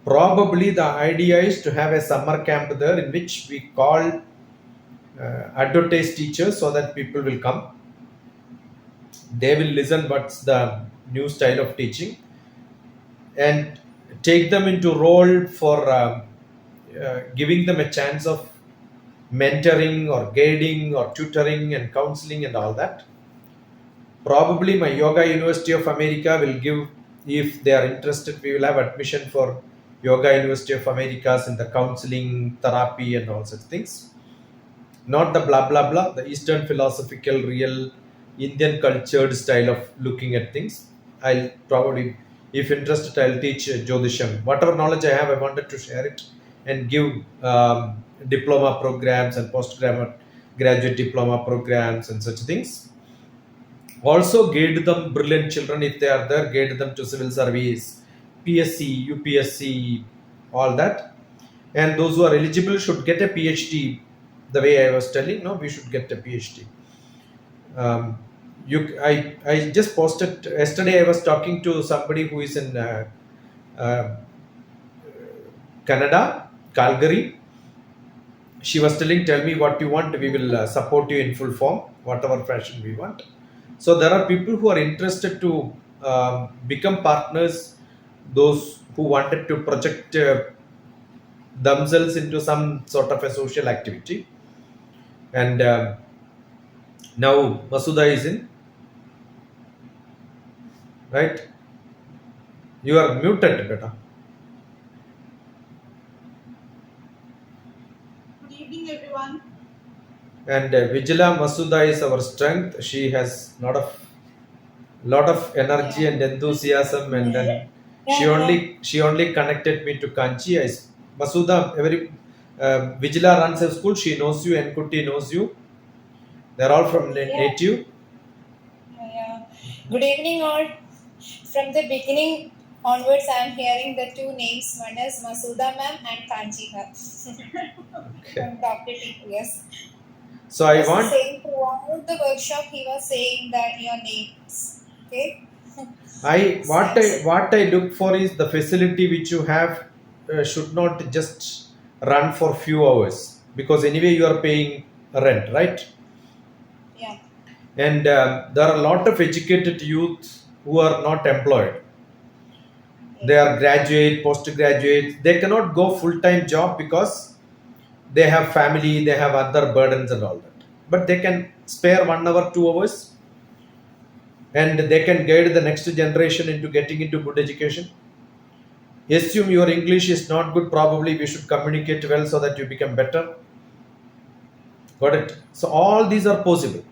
Probably the idea is to have a summer camp there in which we call advertise teachers so that people will come. They will listen what's the new style of teaching and take them into role for giving them a chance of mentoring or guiding or tutoring and counseling and all that. Probably my Yoga University of America will give, if they are interested, we will have admission for Yoga University of Americas in the counseling, therapy and all such things. Not the blah blah blah, the Eastern philosophical, real Indian cultured style of looking at things. I'll probably, if interested, I'll teach Jyotisham. Whatever knowledge I have, I wanted to share it and give diploma programs and postgraduate diploma programs and such things. Also guide them, brilliant children, if they are there, guide them to civil service, PSC, UPSC, all that. And those who are eligible should get a PhD. The way I was telling, no, we should get a PhD. I just posted yesterday. I was talking to somebody who is in Canada, Calgary. She was telling, tell me what you want. We will support you in full form, whatever fashion we want. So there are people who are interested to become partners. Those who wanted to project themselves into some sort of a social activity. And now Masuda is in. Right? You are muted, beta. Good evening, everyone. And Vijila, Masuda is our strength. She has lot of energy and enthusiasm, and then she only connected me to Kanchi. Masuda, Vijila runs a school. She knows you, and Kutty knows you. They're all from native. Yeah. Good evening, all. From the beginning onwards, I am hearing the two names. One is Masuda ma'am and Kanchi ma'am. From DrTPS. So I want. Saying throughout the workshop, he was saying that your names. Okay. What I look for is the facility which you have should not just run for few hours, because anyway you are paying rent, right? Yeah. And there are a lot of educated youth who are not employed. They are graduate, postgraduate. They cannot go full-time job because they have family, they have other burdens and all that. But they can spare 1 hour, 2 hours, and they can guide the next generation into getting into good education. Assume your English is not good, probably we should communicate well so that you become better. Got it? So all these are possible.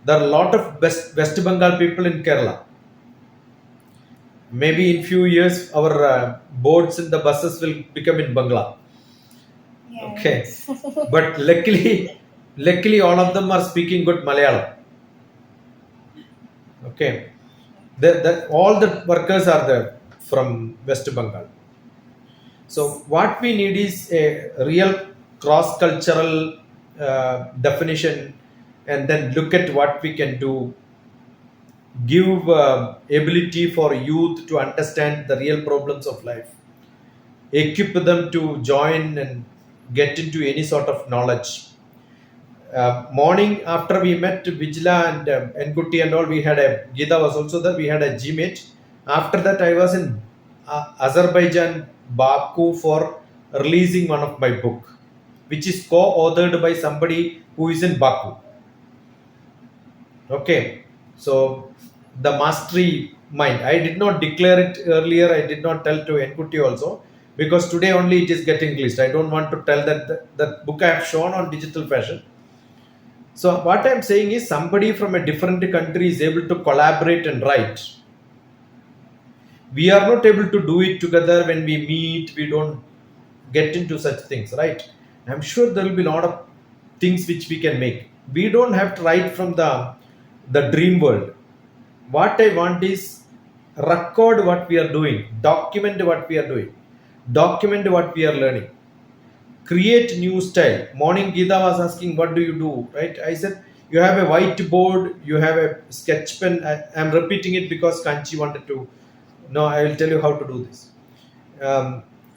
There are a lot of West Bengal people in Kerala. Maybe in few years our boards in the buses will become in Bangla. Yeah. Okay. But luckily all of them are speaking good Malayalam. Okay. All the workers are there from West Bengal. So what we need is a real cross-cultural definition, and then look at what we can do. Give ability for youth to understand the real problems of life. Equip them to join and get into any sort of knowledge. Morning after we met Vijila and Kutty and all, we had a, Geeta was also there, we had a Gmeet. After that I was in Azerbaijan, Baku, for releasing one of my book, which is co-authored by somebody who is in Baku. Okay, so the mastery mind, I did not declare it earlier, I did not tell to Kutty also, because today only it is getting released. I don't want to tell that the book I have shown on digital fashion. So what I am saying is, somebody from a different country is able to collaborate and write. We are not able to do it together. When we meet, we don't get into such things, right? I'm sure there will be a lot of things which we can make. We don't have to write from the dream world. What I want is record what we are doing, document what we are doing, document what we are learning, create new style. Morning Geeta was asking, what do you do, right? I said, you have a whiteboard, you have a sketch pen. I'm repeating it because Kanchi wanted to. No, I will tell you how to do this.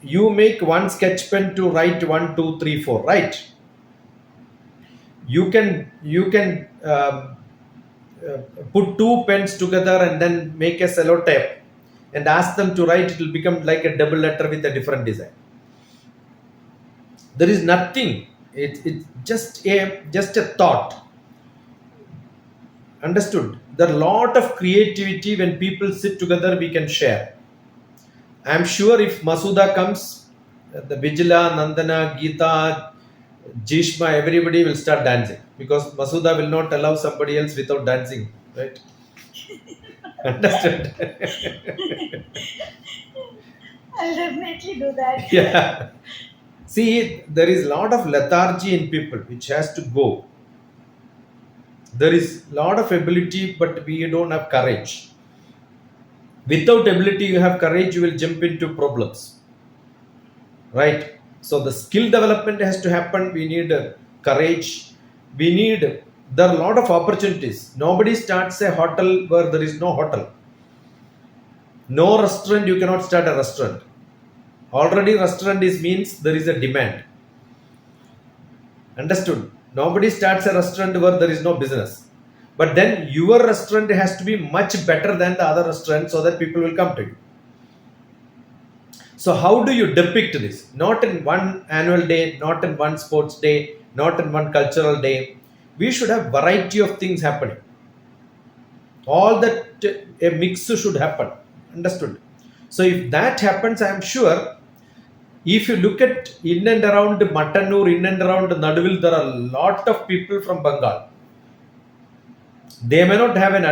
you make one sketch pen to write 1, 2, 3, 4, right? You can put two pens together and then make a sellotape and ask them to write. It will become like a double letter with a different design. There is nothing. It's just a thought. Understood? There are a lot of creativity when people sit together. We can share. I'm sure if Masuda comes, the Vijila, Nandana, Geeta, Jeeshma, everybody will start dancing because Masuda will not allow somebody else without dancing, right? Understood? I'll definitely do that. Yeah. See, there is a lot of lethargy in people which has to go. There is a lot of ability, but we don't have courage. Without ability, you have courage, you will jump into problems. Right? So the skill development has to happen. We need courage. There are a lot of opportunities. Nobody starts a hotel where there is no hotel. No restaurant, you cannot start a restaurant. Already restaurant means there is a demand. Understood? Nobody starts a restaurant where there is no business. But then your restaurant has to be much better than the other restaurant so that people will come to you. So how do you depict this? Not in one annual day, not in one sports day, not in one cultural day. We should have variety of things happening. All that a mix should happen. Understood? So if that happens, I am sure if you look at in and around Mattanur, in and around Naduvil, there are a lot of people from Bengal. They may not have an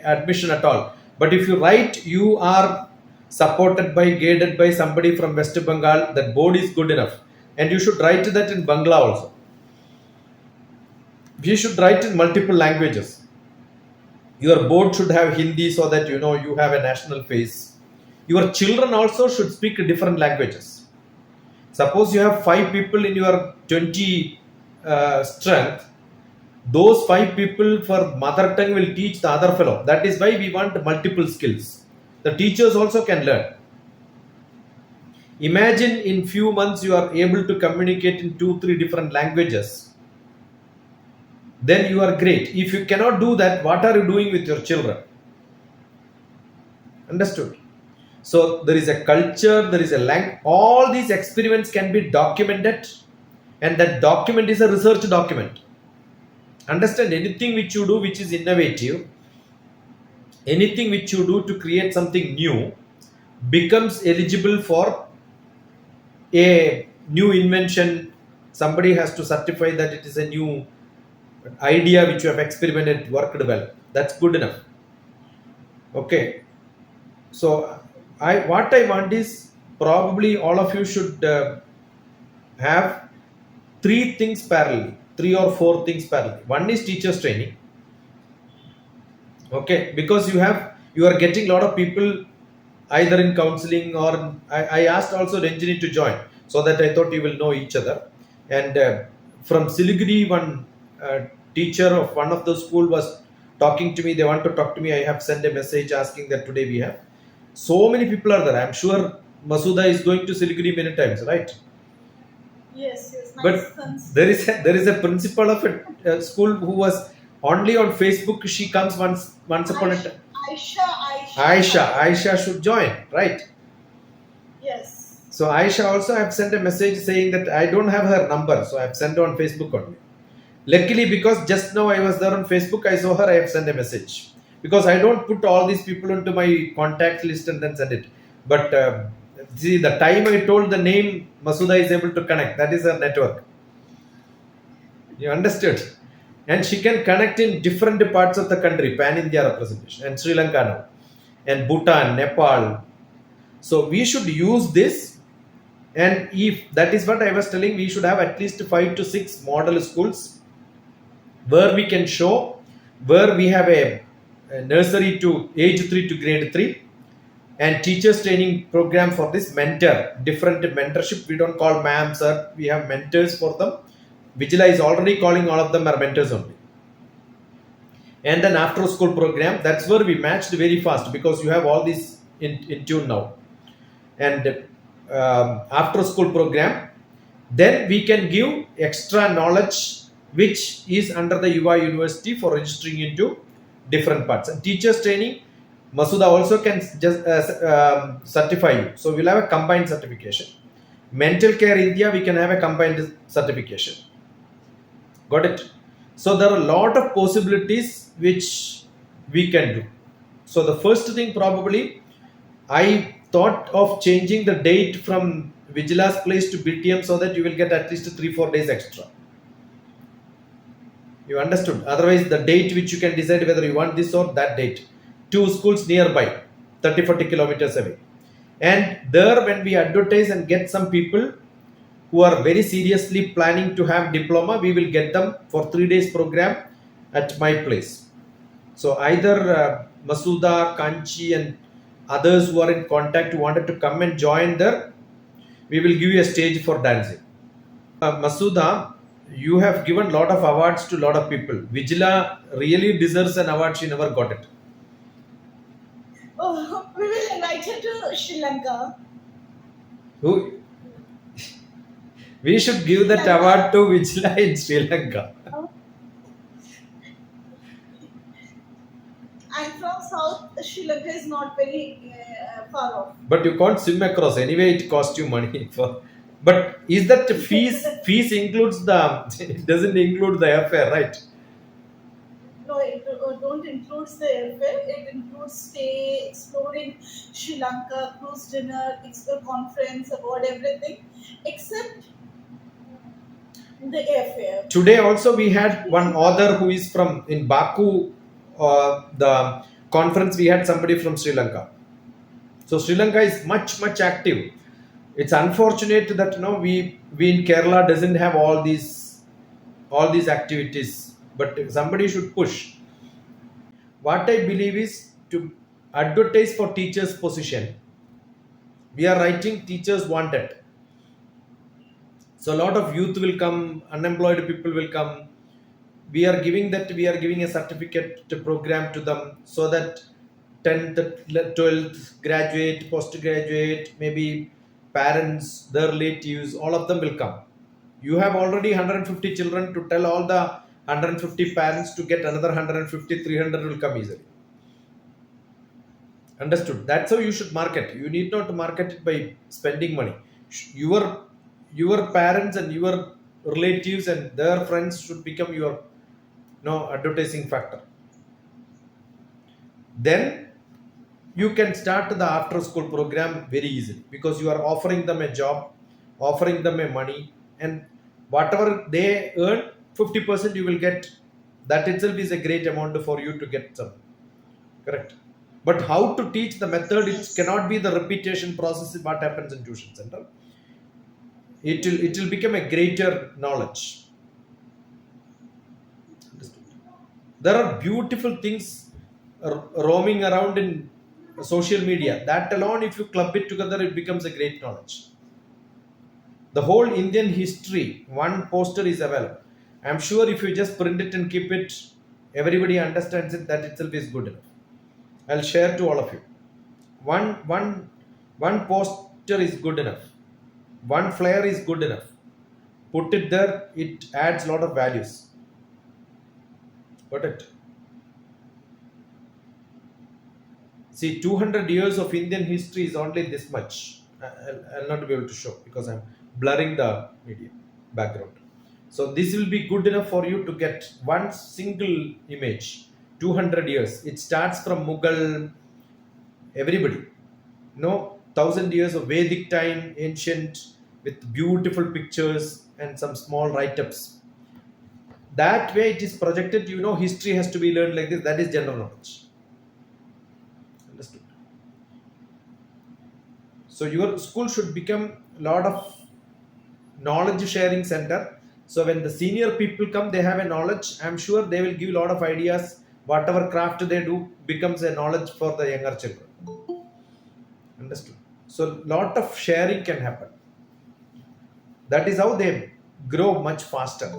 admission at all. But if you write, you are supported by, guided by somebody from West Bengal, that board is good enough. And you should write that in Bangla also. You should write in multiple languages. Your board should have Hindi so that you have a national face. Your children also should speak different languages. Suppose you have 5 people in your 20 strength. Those 5 people for mother tongue will teach the other fellow. That is why we want multiple skills. The teachers also can learn. Imagine in few months you are able to communicate in 2-3 different languages. Then you are great. If you cannot do that, what are you doing with your children? Understood? So there is a culture, there is a language. All these experiments can be documented, and that document is a research document. Understand, anything which you do which is innovative, anything which you do to create something new becomes eligible for a new invention. Somebody has to certify that it is a new idea which you have experimented, worked well. That's good enough. Okay. So what I want is probably all of you should have 3 things parallel, 3 or 4 things parallel. One is teachers training. Okay, because you are getting a lot of people either in counseling or I asked also Ranjini to join, so that I thought you will know each other. And from Siliguri, one teacher of one of the school was talking to me. They want to talk to me. I have sent a message asking that today we have. So many people are there. I'm sure Masuda is going to Siliguri many times, right? Yes. But there is a principal of a school who was only on Facebook. She comes once upon a time. Aisha should join, right? Yes. So Aisha also, I have sent a message saying that I don't have her number, so I have sent her on Facebook only. Luckily, because just now I was there on Facebook, I saw her, I have sent a message. Because I don't put all these people into my contact list and then send it. But see, the time I told the name, Masuda is able to connect. That is her network. You understood? And she can connect in different parts of the country, pan-India representation, and Sri Lanka now, and Bhutan, Nepal. So we should use this. And if that is what I was telling, we should have at least 5 to 6 model schools where we can show, where we have a nursery to age 3 to grade 3, and teachers training program for this different mentorship. We don't call ma'am, sir. We have mentors for them. Vijila is already calling all of them are mentors only. And then after school program, that's where we matched very fast because you have all these in tune now. And after school program. Then we can give extra knowledge which is under the YUVA University for registering into different parts. And teachers training, Masuda also can just certify you. So we'll have a combined certification. Mental care India, we can have a combined certification. Got it? So there are a lot of possibilities which we can do. So the first thing probably, I thought of changing the date from Vijila's place to BTM so that you will get at least 3-4 days extra. You understood? Otherwise, the date which you can decide whether you want this or that date. 2 schools nearby, 30-40 kilometers away. And there, when we advertise and get some people who are very seriously planning to have diploma, we will get them for 3 days program at my place. So either Masuda, Kanchi and others who are in contact who wanted to come and join there, we will give you a stage for dancing. Masuda, you have given a lot of awards to a lot of people. Vijila really deserves an award, she never got it. Oh, we will invite her to Sri Lanka. Who? We should give that award to Vijila in Sri Lanka. And from South, Sri Lanka is not very far off. But you can't swim across. Anyway, it costs you money for. But is that fees? Fees includes the. It doesn't include the airfare, right? No, it don't include the airfare. It includes stay, exploring Sri Lanka, cruise dinner, conference, award, everything, except the airfare. Today also we had one author who is from in Baku. The conference we had somebody from Sri Lanka. So Sri Lanka is much active. It's unfortunate that we in Kerala doesn't have all these activities, but somebody should push. What I believe is to advertise for teachers' position. We are writing teachers wanted. So a lot of youth will come, unemployed people will come. We are giving a certificate to program to them so that 10th, 12th, graduate, postgraduate, maybe parents, their relatives, all of them will come. You have already 150 children, to tell all the 150 parents to get another 150, 300 will come easily. Understood? That's how you should market. You need not to market it by spending money. Your parents and your relatives and their friends should become your advertising factor. Then you can start the after school program very easily because you are offering them a job, offering them a money, and whatever they earn, 50% you will get. That itself is a great amount for you to get some. Correct. But how to teach the method, it cannot be the repetition process what happens in tuition center. It will become a greater knowledge. There are beautiful things roaming around in social media. That alone, if you club it together, it becomes a great knowledge. The whole Indian history, one poster is available. I'm sure if you just print it and keep it, everybody understands it. That itself is good enough. I'll share to all of you. One poster is good enough. One flyer is good enough. Put it there, it adds a lot of values. Got it? See, 200 years of Indian history is only this much. I'll not be able to show because I'm blurring the media background. So this will be good enough for you to get one single image. 200 years. It starts from Mughal, everybody. 1000 years of Vedic time, ancient, with beautiful pictures and some small write-ups. That way it is projected, history has to be learned like this. That is general knowledge. Understood? So your school should become a lot of knowledge sharing center. So when the senior people come, they have a knowledge. I'm sure they will give a lot of ideas. Whatever craft they do becomes a knowledge for the younger children. Understood? So lot of sharing can happen. That is how they grow much faster.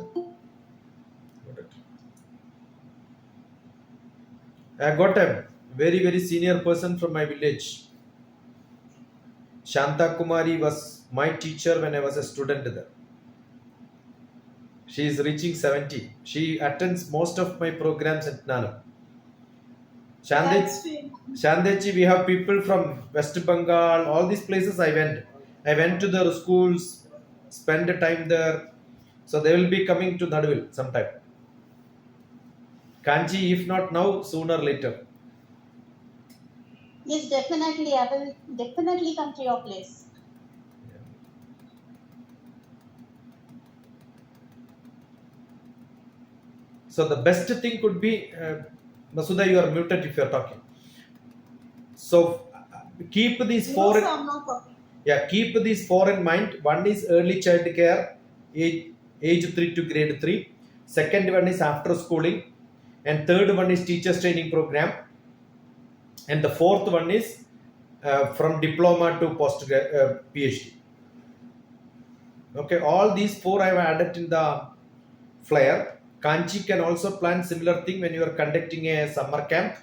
I got a very senior person from my village. Shanta Kumari was my teacher when I was a student there. She is reaching 70. She attends most of my programs at Nana. That's sweet. Shandechi, we have people from West Bengal, all these places I went. I went to their schools, spent the time there. So they will be coming to Naduvil sometime. Kanchi, if not now, sooner or later. Yes, definitely. I will definitely come to your place. So the best thing could be, Masuda, you are muted if you are talking. So keep these four. No, sir, I'm not talking. Yeah, keep these four in mind. One is early child care, age 3 to grade 3. Second one is after schooling. And third one is teachers training program. And the fourth one is from diploma to post PhD. Okay, all these four I have added in the flyer. Kanchi can also plan similar thing when you are conducting a summer camp,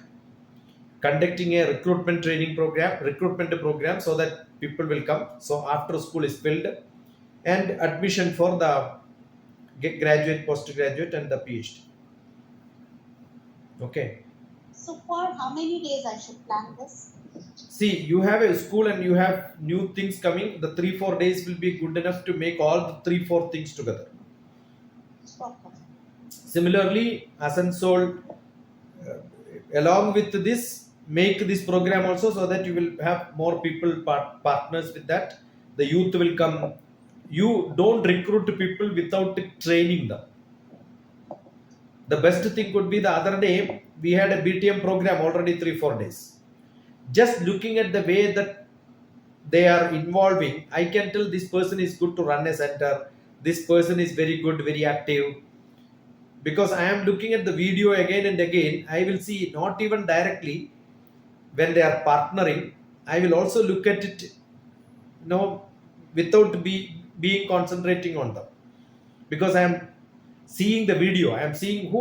conducting a recruitment program so that people will come. So after school is filled and admission for the graduate, postgraduate and the PhD. Okay. So for how many days I should plan this? See, you have a school and you have new things coming. The 3-4 days will be good enough to make all the 3-4 things together. Okay. Similarly, Asansol, along with this, make this program also so that you will have more people partners with that. The youth will come. You don't recruit people without training them. The best thing could be the other day we had a BTM program already 3-4 days. Just looking at the way that they are involving, I can tell this person is good to run a center. This person is very good, very active. Because I am looking at the video again and again, I will see not even directly when they are partnering. I will also look at it, without being concentrating on them. Because I am seeing the video, I am seeing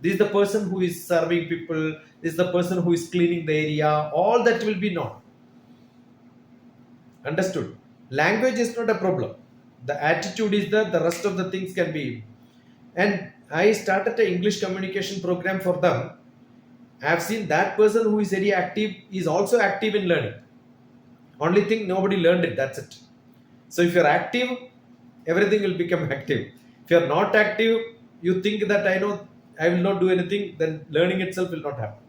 this is the person who is serving people, this is the person who is cleaning the area, all that will be known. Understood? Language is not a problem. The attitude is there, the rest of the things can be. And I started an English communication program for them. I have seen that person who is very active is also active in learning. Only thing, nobody learned it, that's it. So if you're active, everything will become active. If you're not active, you think that I will not do anything, then learning itself will not happen.